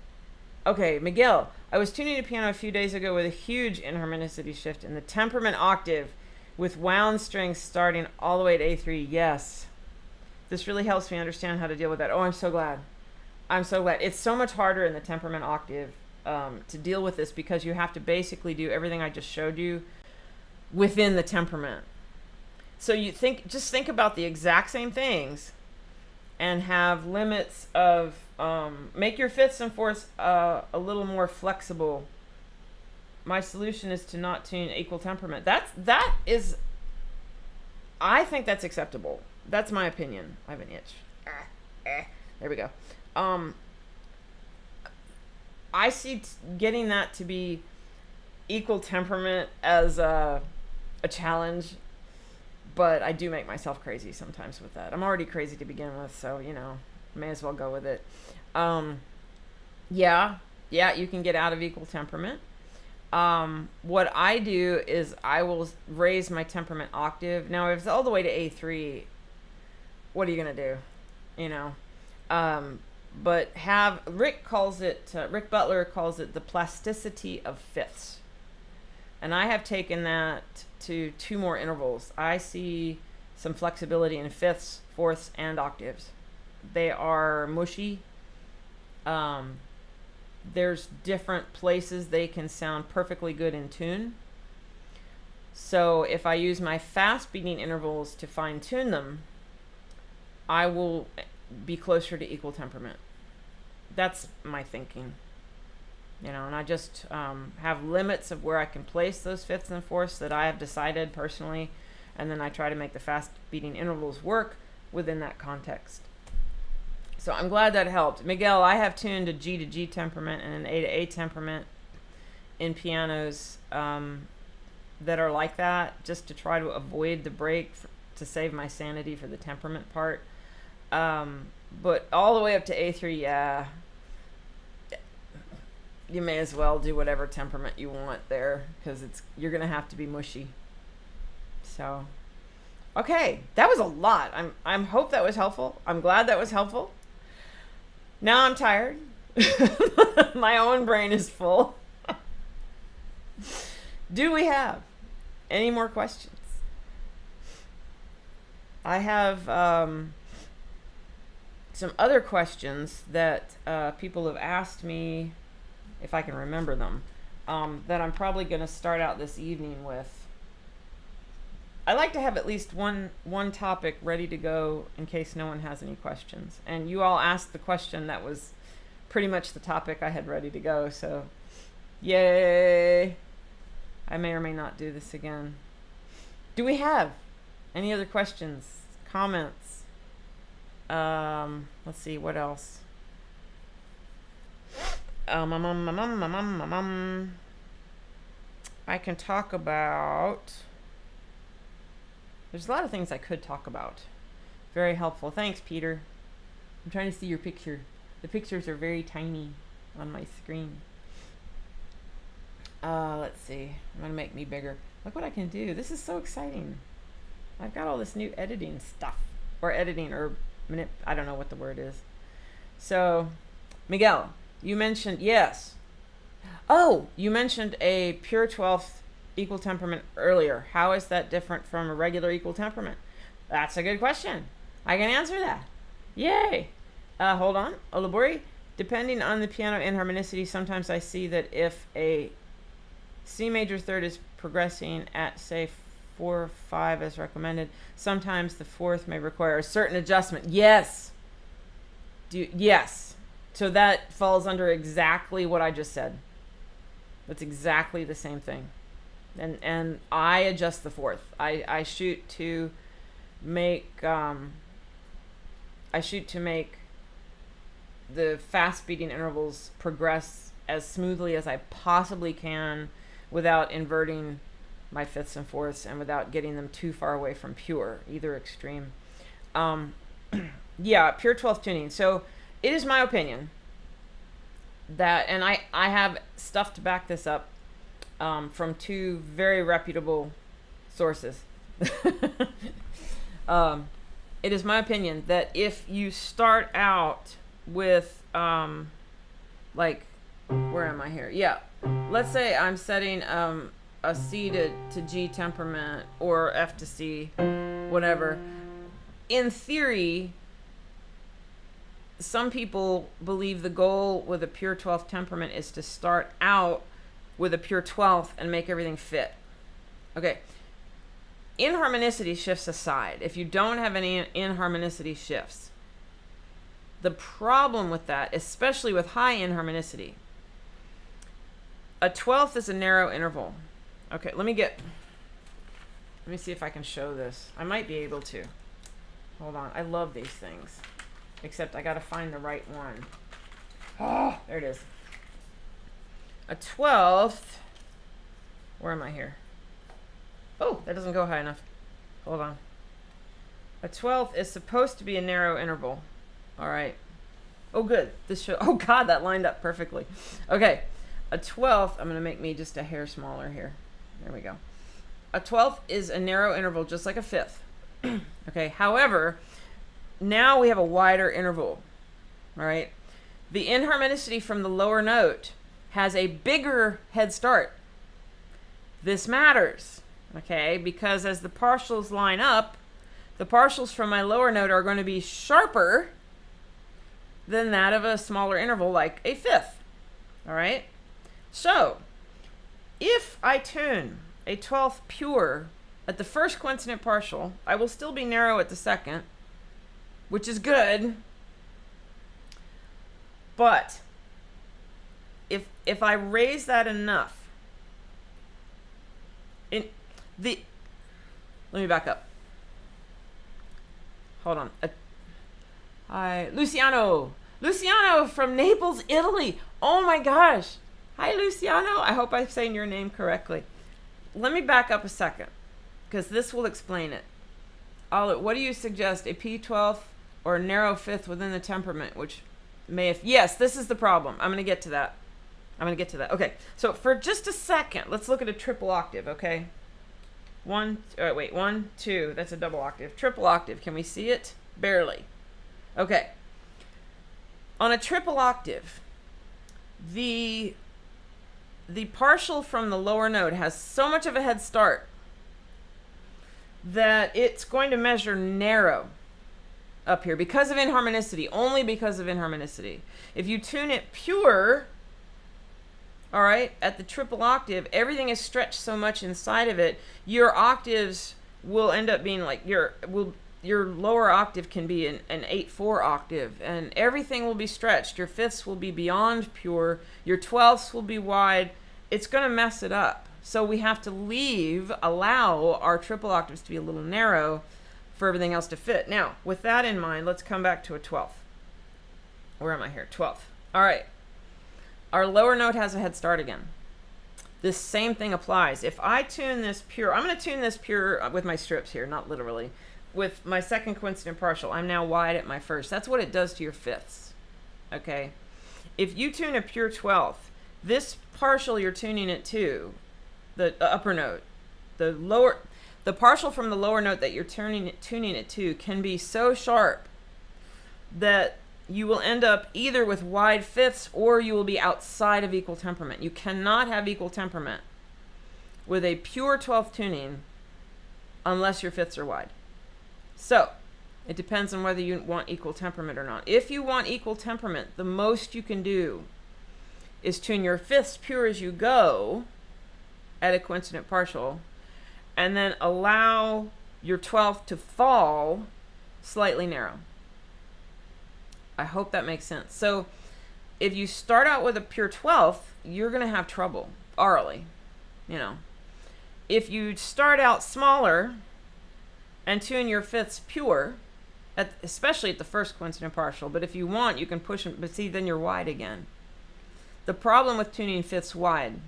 Okay, Miguel, I was tuning a piano a few days ago with a huge inharmonicity shift in the temperament octave with wound strings starting all the way to A3. Yes. This really helps me understand how to deal with that. Oh, I'm so glad. I'm so glad. It's so much harder in the temperament octave to deal with this because you have to basically do everything I just showed you within the temperament. So just think about the exact same things and have limits of, make your fifths and fourths a little more flexible. My solution is to not tune equal temperament. I think that's acceptable. That's my opinion. I have an itch. There we go. I see getting that to be equal temperament as a challenge, but I do make myself crazy sometimes with that. I'm already crazy to begin with, so, may as well go with it. Yeah, you can get out of equal temperament. What I do is I will raise my temperament octave. Now, if it's all the way to A3, what are you going to do? But Rick Butler calls it the plasticity of fifths. And I have taken that to 2 more intervals. I see some flexibility in fifths, fourths, and octaves. They are mushy. There's different places they can sound perfectly good in tune. So if I use my fast beating intervals to fine tune them, I will be closer to equal temperament. That's my thinking. And I just have limits of where I can place those fifths and fourths that I have decided personally, and then I try to make the fast beating intervals work within that context. So I'm glad that helped. Miguel, I have tuned a G to G temperament and an A to A temperament in pianos that are like that, just to try to avoid the break, to save my sanity for the temperament part. But all the way up to A3, yeah. you may as well do whatever temperament you want there, because you're gonna have to be mushy. So, okay, that was a lot. I'm hope that was helpful. I'm glad that was helpful. Now I'm tired. My own brain is full. Do we have any more questions? I have some other questions that people have asked me, if I can remember them, that I'm probably going to start out this evening with. I like to have at least one topic ready to go in case no one has any questions. And you all asked the question that was pretty much the topic I had ready to go, so yay! I may or may not do this again. Do we have any other questions, comments? Let's see, what else? I can talk about... There's a lot of things I could talk about. Very helpful. Thanks, Peter. I'm trying to see your picture. The pictures are very tiny on my screen. Let's see. I'm going to make me bigger. Look what I can do. This is so exciting. I've got all this new editing stuff. Or editing, or I don't know what the word is. So, Miguel, you mentioned, yes. Oh, you mentioned a pure 12th equal temperament earlier. How is that different from a regular equal temperament? That's a good question. I can answer that. Yay. Hold on. Olabori. Depending on the piano inharmonicity, sometimes I see that if a C major third is progressing at, say, 4/5 as recommended, sometimes the fourth may require a certain adjustment. Yes. Yes. So that falls under exactly what I just said. That's exactly the same thing. And I adjust the fourth. I shoot to make the fast beating intervals progress as smoothly as I possibly can without inverting my fifths and fourths and without getting them too far away from pure, either extreme. Yeah, pure 12th tuning. So it is my opinion that, and I have stuff to back this up from two very reputable sources. It is my opinion that if you start out with, like, where am I here? Yeah, let's say I'm setting a C to G temperament or F to C, whatever. In theory, some people believe the goal with a pure 12th temperament is to start out with a pure 12th and make everything fit. Okay. Inharmonicity shifts aside. If you don't have any inharmonicity shifts, the problem with that, especially with high inharmonicity, a 12th is a narrow interval. Okay, let me see if I can show this. I might be able to. Hold on. I love these things. Except I got to find the right one. Oh, there it is. A 12th. Where am I here? Oh, that doesn't go high enough. Hold on. A 12th is supposed to be a narrow interval. All right. Oh, good. Oh, God, that lined up perfectly. Okay. A 12th, I'm going to make me just a hair smaller here. There we go. A 12th is a narrow interval, just like a fifth. Okay. However, now we have a wider interval. All right. The inharmonicity from the lower note has a bigger head start. This matters. Okay, because as the partials line up, the partials from my lower note are going to be sharper than that of a smaller interval like a fifth. All right? So, if I tune a 12th pure at the first coincident partial, I will still be narrow at the second, which is good. But if I raise that enough, let me back up. Hold on. Hi, Luciano from Naples, Italy. Oh my gosh. Hi, Luciano. I hope I'm saying your name correctly. Let me back up a second, because this will explain it. What do you suggest? A P12 or a narrow fifth within the temperament, which may have... Yes, this is the problem. I'm going to get to that. I'm going to get to that. Okay, so for just a second, let's look at a triple octave, okay? 1, 2, that's a double octave. Triple octave, can we see it? Barely. Okay. On a triple octave, the partial from the lower note has so much of a head start that it's going to measure narrow up here because of inharmonicity, only because of inharmonicity. If you tune it pure, all right, at the triple octave, everything is stretched so much inside of it, your octaves will end up being like your lower octave can be an 8/4 octave, and everything will be stretched. Your fifths will be beyond pure. Your 12ths will be wide. It's going to mess it up. So we have to allow our triple octaves to be a little narrow for everything else to fit. Now, with that in mind, let's come back to a 12th. Where am I here? 12th. All right. Our lower note has a head start again. This same thing applies. If I tune this pure, I'm going to tune this pure with my strips here, not literally. With my second coincident partial, I'm now wide at my first. That's what it does to your fifths. Okay? If you tune a pure 12th, this partial you're tuning it to, the upper note, the partial from the lower note that you're tuning it to can be so sharp that you will end up either with wide fifths or you will be outside of equal temperament. You cannot have equal temperament with a pure 12th tuning unless your fifths are wide. So, it depends on whether you want equal temperament or not. If you want equal temperament, the most you can do is tune your fifths pure as you go at a coincident partial, and then allow your 12th to fall slightly narrow. I hope that makes sense. So if you start out with a pure 12th, you're going to have trouble aurally, you know. If you start out smaller and tune your fifths pure, especially at the first coincident partial, but if you want, you can push them, but see, then you're wide again. The problem with tuning fifths wide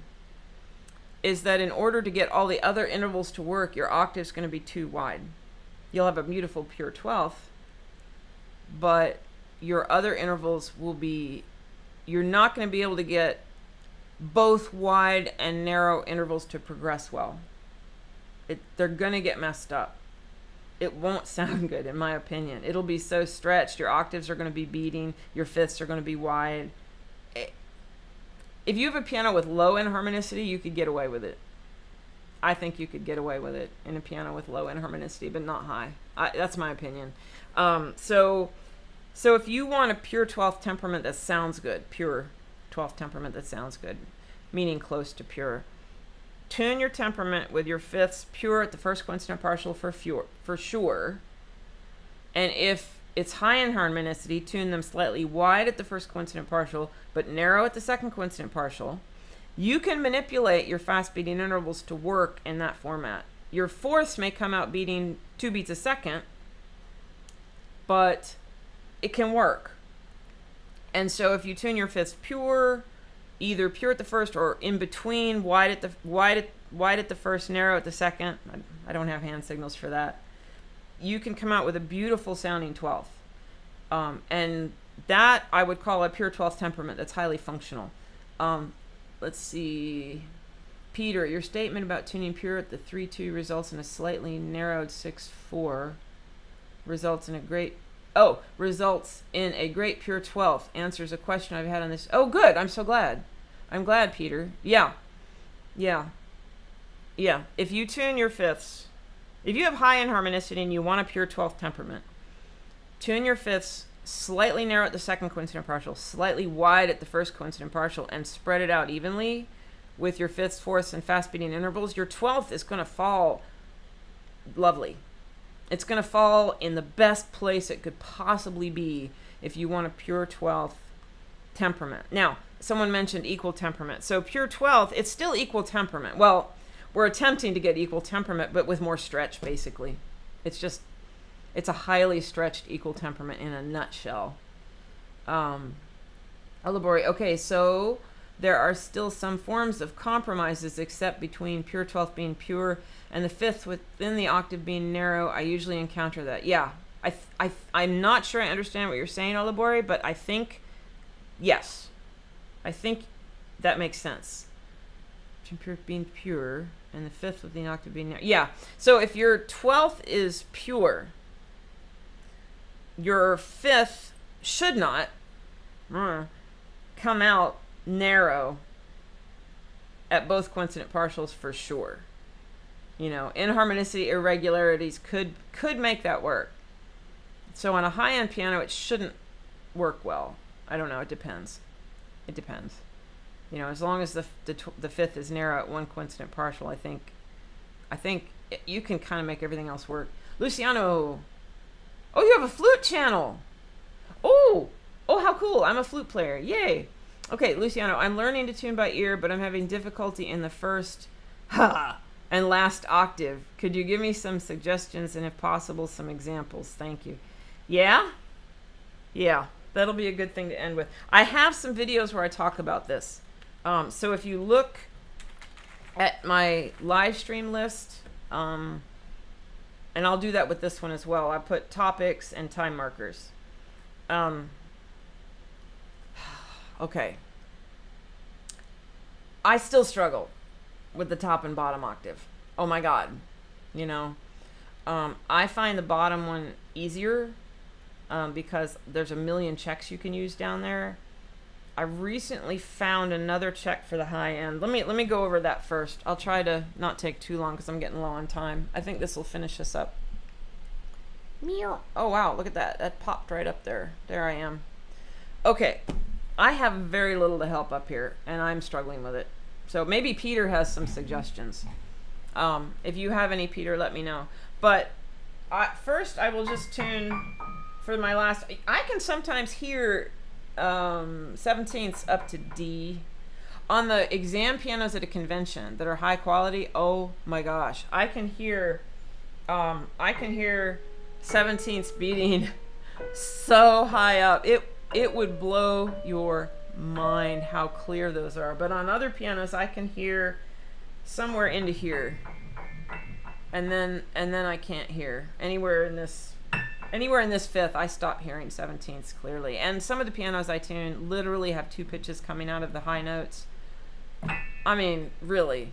is that in order to get all the other intervals to work, your octave's going to be too wide. You'll have a beautiful pure 12th, but your other intervals will be, you're not going to be able to get both wide and narrow intervals to progress well. They're going to get messed up. It won't sound good, in my opinion. It'll be so stretched. Your octaves are going to be beating. Your fifths are going to be wide. If you have a piano with low inharmonicity, you could get away with it. I think you could get away with it in a piano with low inharmonicity, but not high. That's my opinion. So if you want a pure 12th temperament that sounds good, pure 12th temperament that sounds good, meaning close to pure, tune your temperament with your fifths pure at the first coincident partial for sure. And if it's high inharmonicity, tune them slightly wide at the first coincident partial, but narrow at the second coincident partial. You can manipulate your fast beating intervals to work in that format. Your fourths may come out beating 2 beats a second, but it can work. And so if you tune your fifths pure, either pure at the first or in between, wide at the first, narrow at the second. I don't have hand signals for that. You can come out with a beautiful sounding 12th. And that I would call a pure 12th temperament that's highly functional. Let's see. Peter, your statement about tuning pure at the 3-2 results in a slightly narrowed 6-4 results in a great pure 12th. Answers a question I've had on this. Oh, good. I'm so glad. I'm glad, Peter. Yeah. If you tune your fifths, if you have high inharmonicity and you want a pure 12th temperament, tune your fifths slightly narrow at the second coincident partial, slightly wide at the first coincident partial, and spread it out evenly with your fifths, fourths, and fast beating intervals. Your 12th is going to fall lovely. It's going to fall in the best place it could possibly be if you want a pure 12th temperament. Now, someone mentioned equal temperament. So pure 12th, it's still equal temperament. Well, we're attempting to get equal temperament, but with more stretch, basically. It's a highly stretched equal temperament in a nutshell. Elabori, okay, so there are still some forms of compromises except between pure 12th being pure and the fifth within the octave being narrow. I usually encounter that. Yeah, I'm not sure I understand what you're saying, Elabori, but I think, yes. I think that makes sense. Being pure, and the fifth with the octave being narrow. Yeah. So if your 12th is pure, your fifth should not come out narrow at both coincident partials for sure. You know, inharmonicity, irregularities could make that work. So on a high-end piano, it shouldn't work well. I don't know. It depends. It depends. You know, as long as the fifth is narrow at one coincident partial, I think you can kind of make everything else work. Luciano, oh, you have a flute channel. Oh, how cool! I'm a flute player. Yay! Okay, Luciano, I'm learning to tune by ear, but I'm having difficulty in the first and last octave. Could you give me some suggestions and, if possible, some examples? Thank you. Yeah, that'll be a good thing to end with. I have some videos where I talk about this. So if you look at my live stream list, and I'll do that with this one as well. I put topics and time markers. Okay. I still struggle with the top and bottom octave. Oh my God. You know, I find the bottom one easier because there's a million checks you can use down there. I recently found another check for the high end. Let me go over that first. I'll try to not take too long because I'm getting low on time. I think this will finish us up. Meow. Oh wow, look at that. That popped right up there. There I am. Okay. I have very little to help up here, and I'm struggling with it. So maybe Peter has some suggestions. If you have any, Peter, let me know. But first, I will just tune for my last. I can sometimes hear 17ths up to D. On the exam pianos at a convention that are high quality, oh my gosh, I can hear 17ths beating so high up. It would blow your mind how clear those are. But on other pianos, I can hear somewhere into here, and then I can't hear anywhere in this fifth. I stop hearing 17ths clearly. And some of the pianos I tune literally have two pitches coming out of the high notes. I mean, really,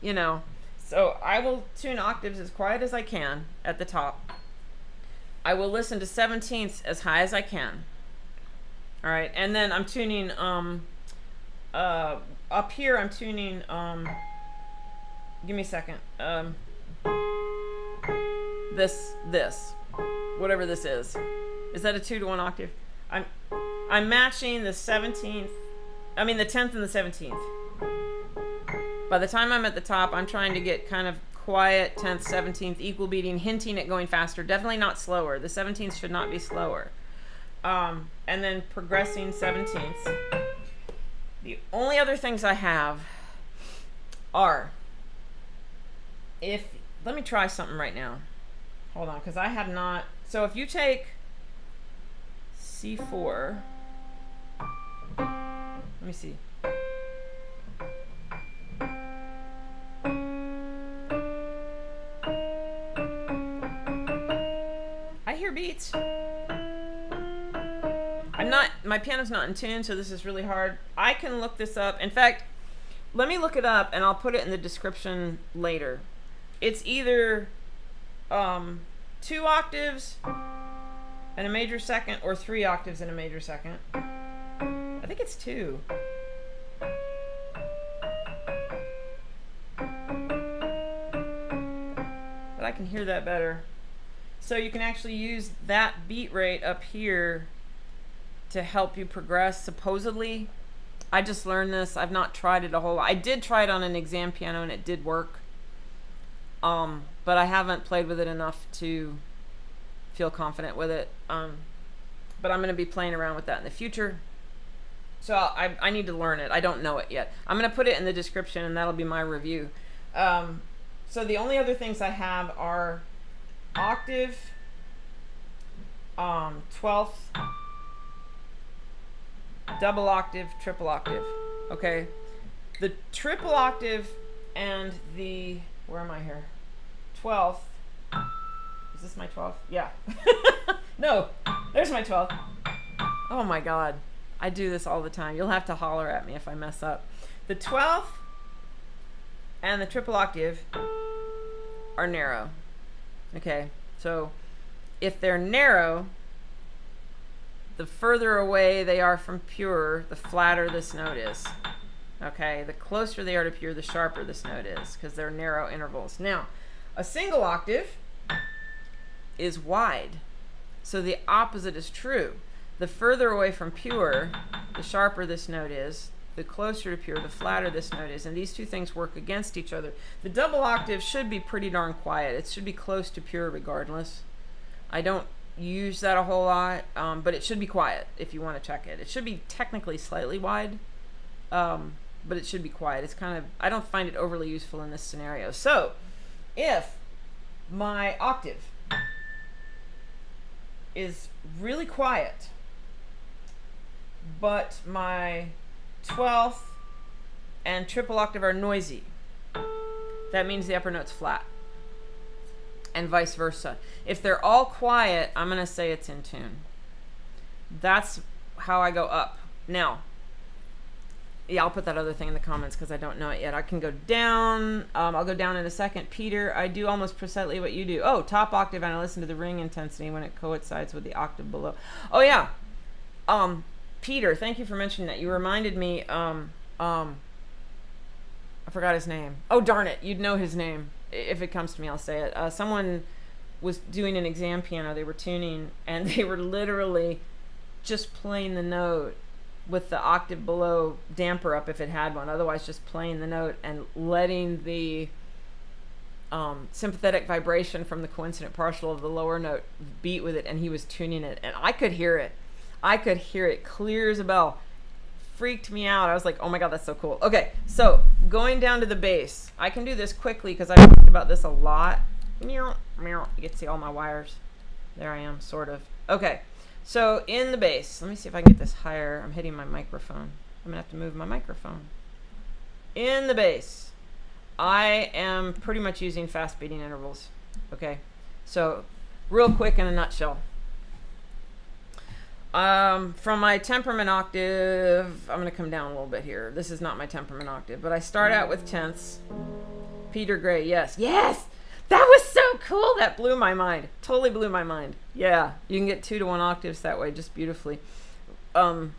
you know. So I will tune octaves as quiet as I can at the top. I will listen to 17ths as high as I can. All right, and then I'm tuning up here. I'm tuning give me a second. This whatever this is that a 2-to-1 octave? I'm matching the 17th. I mean the 10th and the 17th. By the time I'm at the top, I'm trying to get kind of quiet 10th, 17th, equal beating, hinting at going faster. Definitely not slower. The 17th should not be slower. And then progressing 17ths. The only other things I have are, let me try something right now. Hold on, because I have not. So if you take C4, let me see. I hear beats. My piano's not in tune, so this is really hard. I can look this up. In fact, let me look it up and I'll put it in the description later. It's either 2 octaves and a major second or 3 octaves and a major second. I think it's 2. But I can hear that better. So you can actually use that beat rate up here to help you progress, supposedly. I just learned this. I've not tried it a whole lot. I did try it on an exam piano and it did work. But I haven't played with it enough to feel confident with it. But I'm going to be playing around with that in the future. So I need to learn it. I don't know it yet. I'm going to put it in the description and that'll be my review. So the only other things I have are octave, 12th, double octave, triple octave. Okay, the triple octave and the, where am I here? 12th. Is this my 12th? Yeah. No, there's my 12th. Oh my God, I do this all the time. You'll have to holler at me if I mess up. The 12th and the triple octave are narrow. Okay, so if they're narrow, the further away they are from pure, the flatter this note is. Okay, the closer they are to pure, the sharper this note is, because they're narrow intervals. Now, a single octave is wide, so the opposite is true. The further away from pure, the sharper this note is. The closer to pure, the flatter this note is. And these two things work against each other. The double octave should be pretty darn quiet. It should be close to pure regardless. I don't use that a whole lot, but it should be quiet if you want to check it. It should be technically slightly wide, but it should be quiet. It's kind of, I don't find it overly useful in this scenario. So if my octave is really quiet, but my 12th and triple octave are noisy, that means the upper note's flat, and vice versa. If they're all quiet, I'm going to say it's in tune. That's how I go up. Now, yeah, I'll put that other thing in the comments because I don't know it yet. I can go down. I'll go down in a second. Peter, I do almost precisely what you do. Oh, top octave, and I listen to the ring intensity when it coincides with the octave below. Oh, yeah. Peter, thank you for mentioning that. You reminded me, I forgot his name. Oh, darn it. You'd know his name. If it comes to me, I'll say it. Someone was doing an exam piano. They were tuning, and they were literally just playing the note with the octave below damper up if it had one. Otherwise, just playing the note and letting the sympathetic vibration from the coincident partial of the lower note beat with it, and he was tuning it. And I could hear it. I could hear it clear as a bell. Freaked me out. I was like, oh my God, that's so cool. Okay, so going down to the bass. I can do this quickly because I've talked about this a lot. You get to see all my wires. There I am, sort of. Okay, so in the bass, let me see if I can get this higher. I'm hitting my microphone. I'm going to have to move my microphone. In the bass, I am pretty much using fast beating intervals. Okay, so real quick in a nutshell. From my temperament octave, I'm going to come down a little bit here. This is not my temperament octave, but I start out with tenths. Peter Gray, yes. Yes! That was so cool! That blew my mind. Totally blew my mind. Yeah, you can get 2 to 1 octaves that way just beautifully. I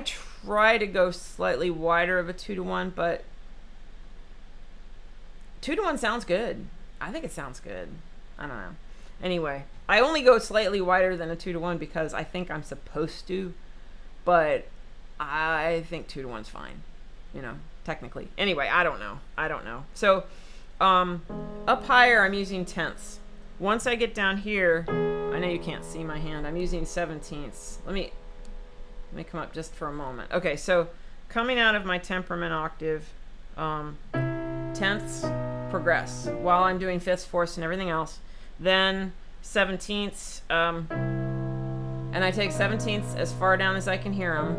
try to go slightly wider of a 2 to 1, but 2 to 1 sounds good. I think it sounds good. I don't know. Anyway, I only go slightly wider than a 2 to 1 because I think I'm supposed to, but I think 2 to 1's fine, you know, technically. Anyway, I don't know. So, up higher, I'm using tenths. Once I get down here, I know you can't see my hand. I'm using 17ths. Let me come up just for a moment. Okay, so coming out of my temperament octave, tenths progress while I'm doing fifths, fourths, and everything else. Then 17ths, and I take 17ths as far down as I can hear them.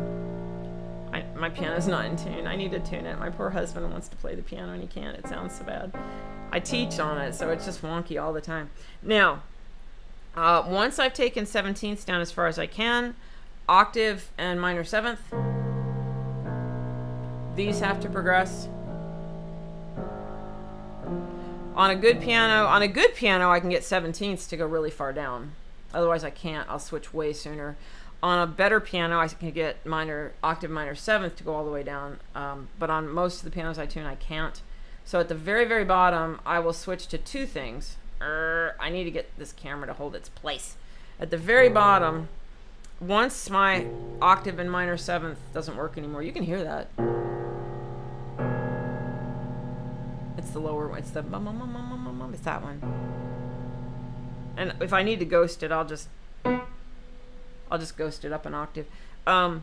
My piano's not in tune. I need to tune it. My poor husband wants to play the piano and he can't. It sounds so bad. I teach on it, so it's just wonky all the time. Now, once I've taken 17ths down as far as I can, octave and minor seventh, these have to progress. On a good piano, I can get 17ths to go really far down. Otherwise, I can't. I'll switch way sooner. On a better piano, I can get octave minor seventh to go all the way down. But on most of the pianos I tune, I can't. So at the very, very bottom, I will switch to 2 things. I need to get this camera to hold its place. At the very bottom, once my octave and minor seventh doesn't work anymore, you can hear that. It's the lower one. It's the it's that one. And if I need to ghost it, I'll just ghost it up an octave. Tritone,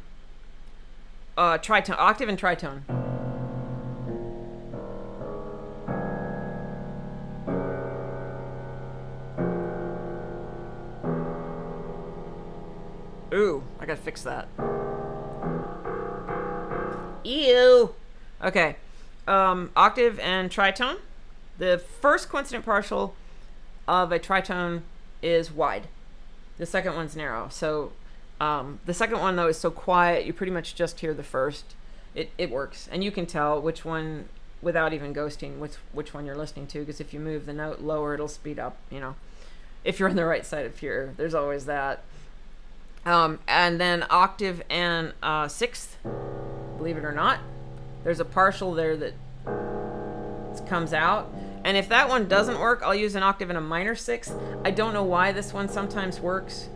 octave and tritone. Ooh, I gotta fix that. Ew. Okay. Octave and tritone. The first coincident partial of a tritone is wide. The second one's narrow. So The second one though is so quiet you pretty much just hear the first. It works, and you can tell which one, without even ghosting, which one you're listening to, because if you move the note lower, it'll speed up, if you're on the right side of here. There's always that. And then octave and sixth, believe it or not, there's a partial there that comes out. And if that one doesn't work, I'll use an octave and a minor sixth. I don't know why this one sometimes works,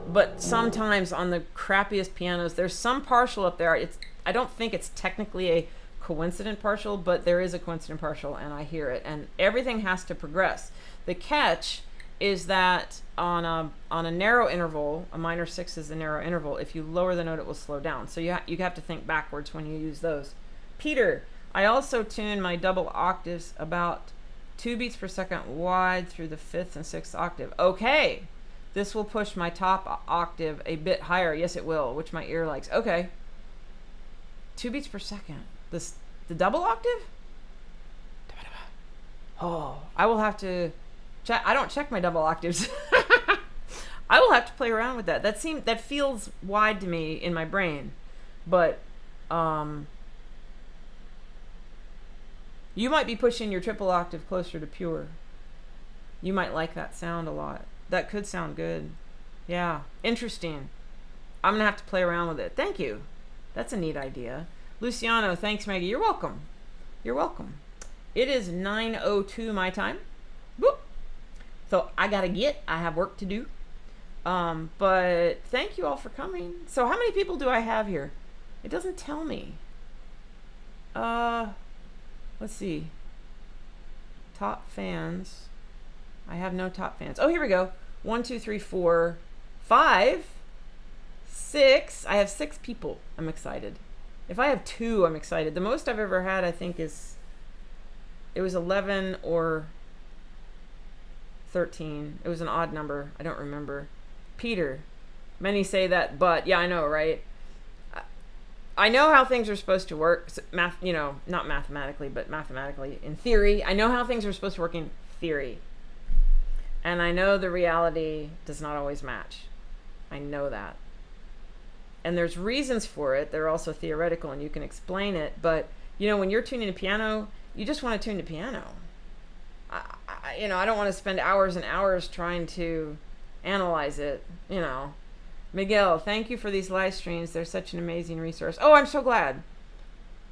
but sometimes on the crappiest pianos, there's some partial up there. I don't think it's technically a coincident partial, but there is a coincident partial, and I hear it. And everything has to progress. The catch is that on a narrow interval, a minor sixth is a narrow interval. If you lower the note, it will slow down. So you have to think backwards when you use those. Peter, I also tune my double octaves about 2 beats per second wide through the 5th and 6th octave. Okay, this will push my top octave a bit higher. Yes, it will, which my ear likes. Okay. 2 beats per second. The double octave? Oh, I will have to check. I don't check my double octaves. I will have to play around with that. That feels wide to me in my brain, but you might be pushing your triple octave closer to pure. You might like that sound a lot. That could sound good. Yeah, interesting. I'm gonna have to play around with it. Thank you. That's a neat idea. Luciano, thanks, Maggie. You're welcome. You're welcome. It is 9:02 my time. Whoop. So I have work to do. But thank you all for coming. So how many people do I have here? It doesn't tell me. Let's see. Top fans. I have no top fans. Oh, here we go. 1, 2, 3, 4, 5, 6. I have 6 people. I'm excited. If I have 2, I'm excited. The most I've ever had, I think, it was 11 or 13. It was an odd number. I don't remember. Peter. Many say that, but yeah, I know, right? I know how things are supposed to work. Not mathematically, but mathematically in theory. I know how things are supposed to work in theory. And I know the reality does not always match. I know that. And there's reasons for it. They're also theoretical, and you can explain it. But, when you're tuning a piano, you just want to tune the piano. I don't want to spend hours and hours trying to analyze it, Miguel, thank you for these live streams. They're such an amazing resource. Oh, I'm so glad.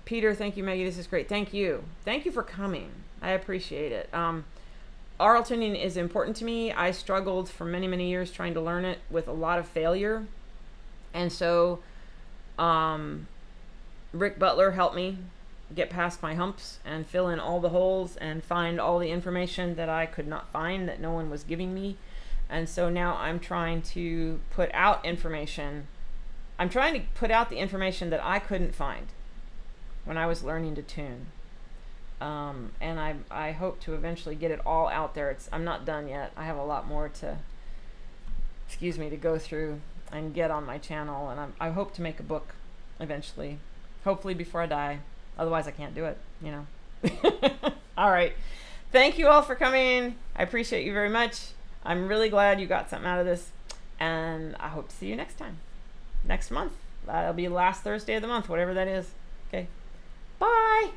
Peter, thank you, Maggie. This is great. Thank you. Thank you for coming. I appreciate it. Aural tuning is important to me. I struggled for many, many years trying to learn it with a lot of failure. And so Rick Butler helped me get past my humps and fill in all the holes and find all the information that I could not find, that no one was giving me. And so now I'm trying to put out information. I'm trying to put out the information that I couldn't find when I was learning to tune. And I hope to eventually get it all out there. I'm not done yet. I have a lot more to go through and get on my channel. And I hope to make a book eventually, hopefully before I die. Otherwise I can't do it, All right. Thank you all for coming. I appreciate you very much. I'm really glad you got something out of this, and I hope to see you next time, next month. That'll be last Thursday of the month, whatever that is. Okay. Bye.